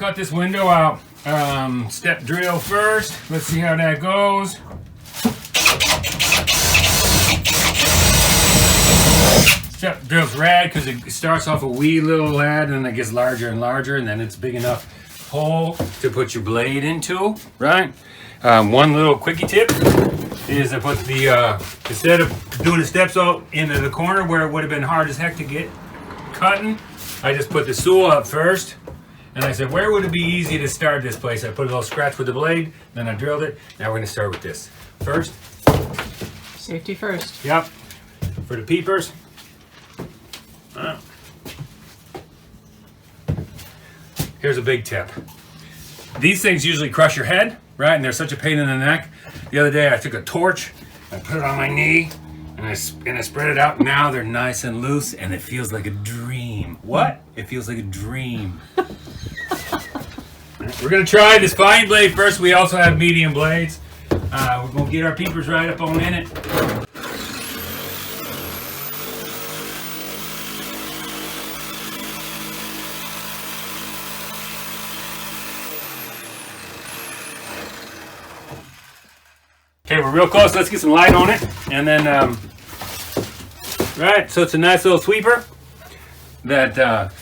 cut this window out. Step drill first. Let's see how that goes. Step drill's rad because it starts off a wee little lad and then it gets larger and larger, and then it's big enough hole to put your blade into, right? One little quickie tip is I put the, instead of doing the steps out into the corner where it would have been hard as heck to get cutting, I just put the stool up first. And I said, where would it be easy to start this place? I put a little scratch with the blade, then I drilled it. Now we're gonna start with this. First. Safety first. Yep. For the peepers. Here's a big tip. These things usually crush your head, right? And they're such a pain in the neck. The other day I took a torch, I put it on my knee, and I spread it out. Now they're nice and loose, and it feels like a dream. What? It feels like a dream. We're gonna try this fine blade first. We also have medium blades. We're gonna get our peepers right up on in it. Okay, we're real close. Let's get some light on it. And then, right, so it's a nice little sweeper. That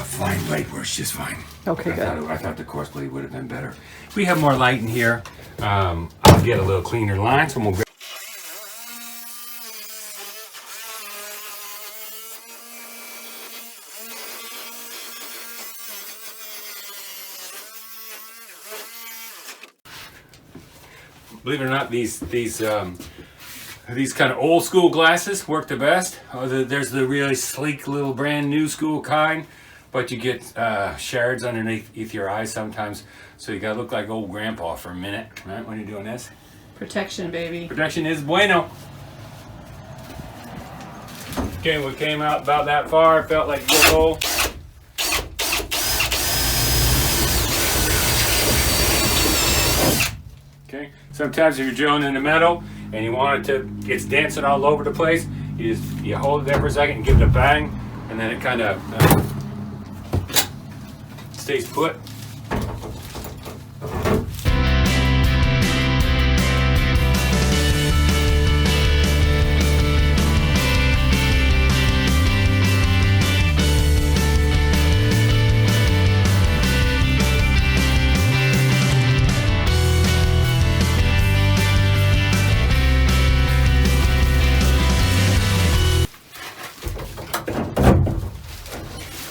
fine blade works just fine. Okay, good. I thought the coarse blade would have been better. If we have more light in here, I'll get a little cleaner line. So we'll believe it or not, these kind of old school glasses work the best. There's the really sleek little brand new school kind, but you get shards underneath your eyes sometimes, so you gotta look like old grandpa for a minute, right, when you're doing this. Protection, baby. Protection is bueno. Okay, we came out about that far. Felt like a good hole. Okay, sometimes if you're drilling in the metal and you want it to, it's dancing all over the place, you hold it there for a second and give it a bang, and then it kind of stays put.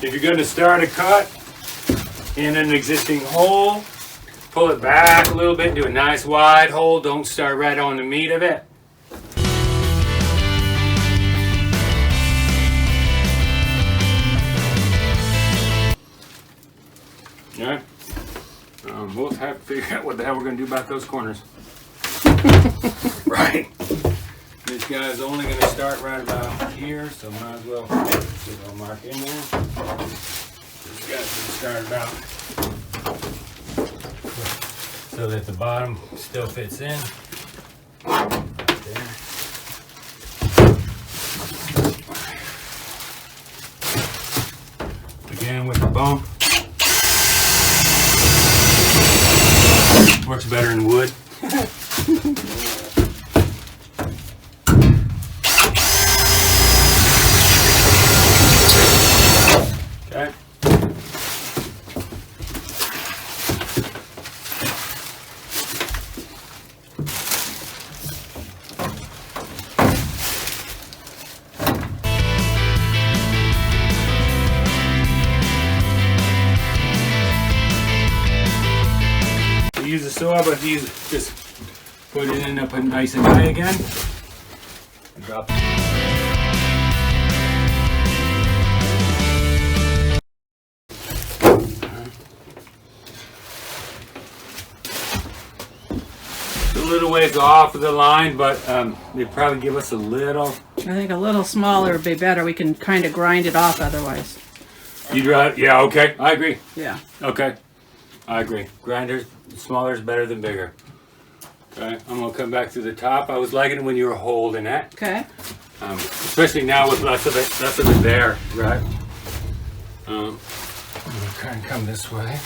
If you're going to start a cut in an existing hole, pull it back a little bit, do a nice wide hole. Don't start right on the meat of it. Yeah. We'll have to figure out what the hell we're going to do about those corners. Right. This guy's only going to start right about here, so might as well get a little mark in there. This guy's going to start about so that the bottom still fits in. There. Again with the bump. Works better in wood. Okay. Use the saw, but just put it in up nice and high again. And drop it. A little ways off of the line, but they probably give us a little. I think a little smaller would be better. We can kind of grind it off otherwise. You drive? Yeah. Okay. I agree. Yeah. Okay. I agree. Grinders, smaller is better than bigger. Okay, I'm gonna come back to the top. I was liking it when you were holding it. Okay. Especially now with less of it there, right? I'm gonna try and come this way.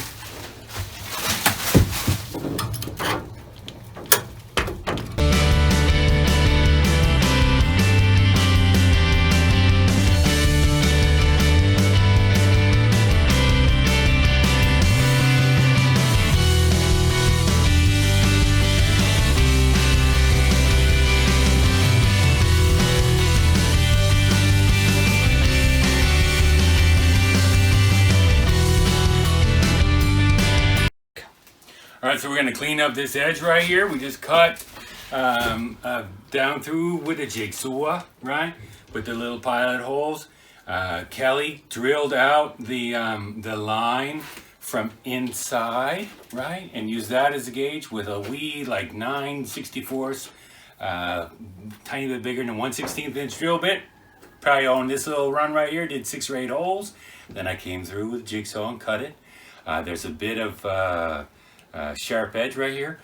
All right, so we're going to clean up this edge right here. We just cut down through with a jigsaw, right? With the little pilot holes. Kelly drilled out the line from inside, right? And used that as a gauge with a wee, like 9/64, tiny bit bigger than 1/16 inch drill bit. Probably on this little run right here, did 6 or 8 holes. Then I came through with a jigsaw and cut it. There's a bit of sharp edge right here.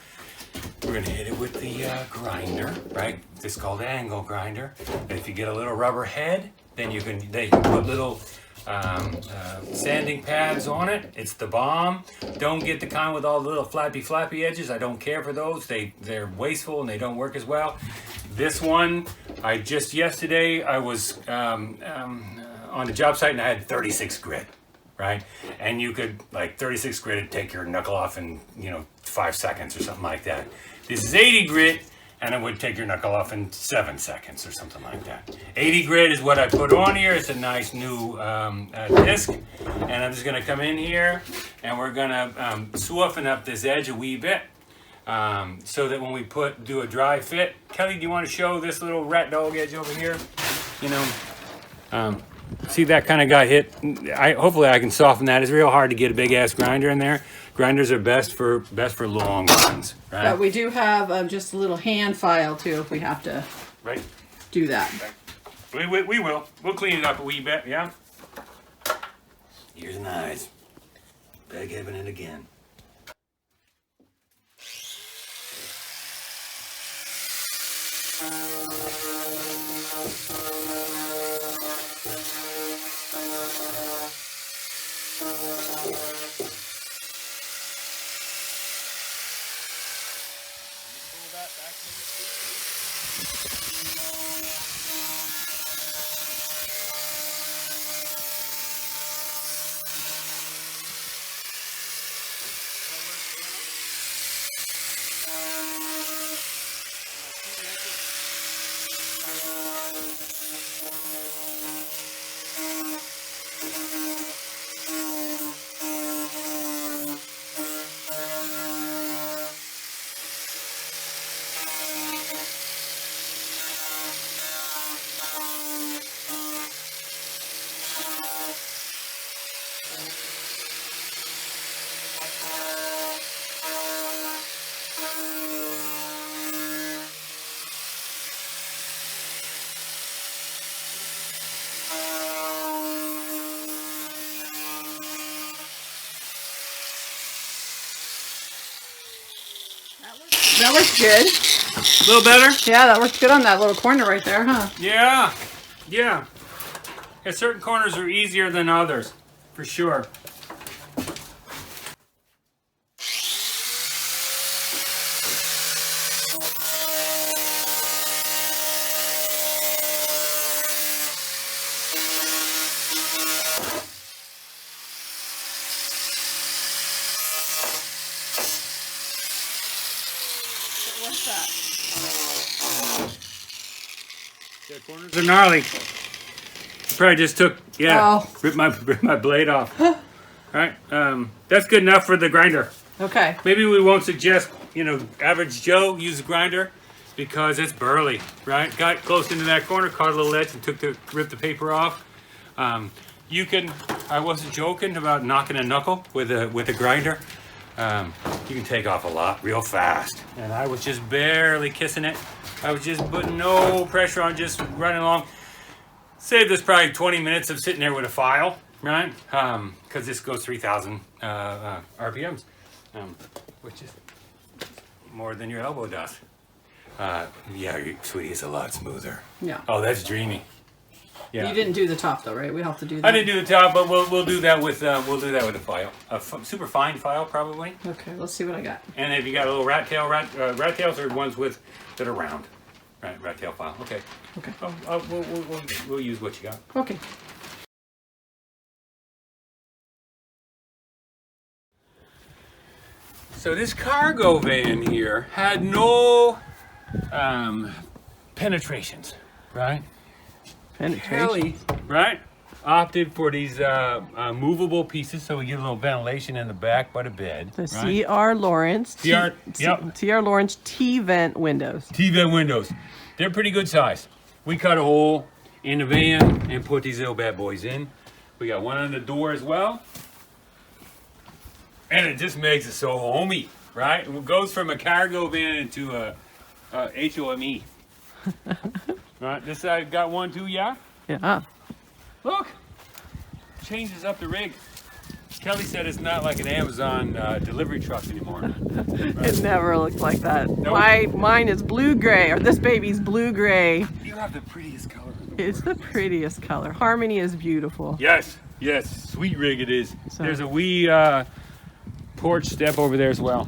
We're gonna hit it with the grinder, right? This is called an angle grinder. And if you get a little rubber head, then they can put little sanding pads on it. It's the bomb. Don't get the kind with all the little flappy edges. I don't care for those. They're wasteful and they don't work as well. This one, yesterday I was on the job site and I had 36 grit. Right? And you could, like 36 grit, take your knuckle off in, 5 seconds or something like that. This is 80 grit, and it would take your knuckle off in 7 seconds or something like that. 80 grit is what I put on here. It's a nice new disc. And I'm just gonna come in here, and we're gonna soften up this edge a wee bit, so that when we do a dry fit. Kelly, do you want to show this little rat dog edge over here? See, that kind of got hit. Hopefully I can soften that. It's real hard to get a big ass grinder in there. Grinders are best for long runs, right? But we do have just a little hand file too if we have to do that. Right. We will. We'll clean it up a wee bit, yeah? Here's an eyes. Back having it again. That looks good. A little better? Yeah, that works good on that little corner right there, huh? Yeah. Yeah, certain corners are easier than others, for sure. What's that? The corners are gnarly. Probably just took, ripped my blade off. All right, that's good enough for the grinder. Okay. Maybe we won't suggest, average Joe use a grinder because it's burly, right? Got close into that corner, caught a little edge, and ripped the paper off. I wasn't joking about knocking a knuckle with a grinder. You can take off a lot real fast. And I was just barely kissing it. I was just putting no pressure on, just running along. Saved us probably 20 minutes of sitting there with a file, right? Because this goes 3,000 RPMs, which is more than your elbow does. Yeah, sweetie, it's a lot smoother. Yeah. Oh, that's dreamy. Yeah. You didn't do the top though, right? We have to do that. I didn't do the top, but we'll do that with a file, super fine file probably. Okay, let's see what I got. And if you got a little rat tails are ones that are round, right? Rat tail file. Okay. Okay. We'll use what you got. Okay. So this cargo van here had no penetrations, right? Kelly, right, opted for these movable pieces, so we get a little ventilation in the back by the bed. The right? CR Lawrence. CR Lawrence T-vent windows. T-vent windows. They're pretty good size. We cut a hole in the van and put these little bad boys in. We got one on the door as well. And it just makes it so homey, right? It goes from a cargo van into a HOME. Right, this side got one too, yeah? Yeah. Look, changes up the rig. Kelly said it's not like an Amazon delivery truck anymore. Right? It never looked like that. Nope. Mine is blue-gray, or this baby's blue-gray. You have the prettiest color. It's the prettiest color. Harmony is beautiful. Yes, yes, sweet rig it is. So. There's a wee porch step over there as well.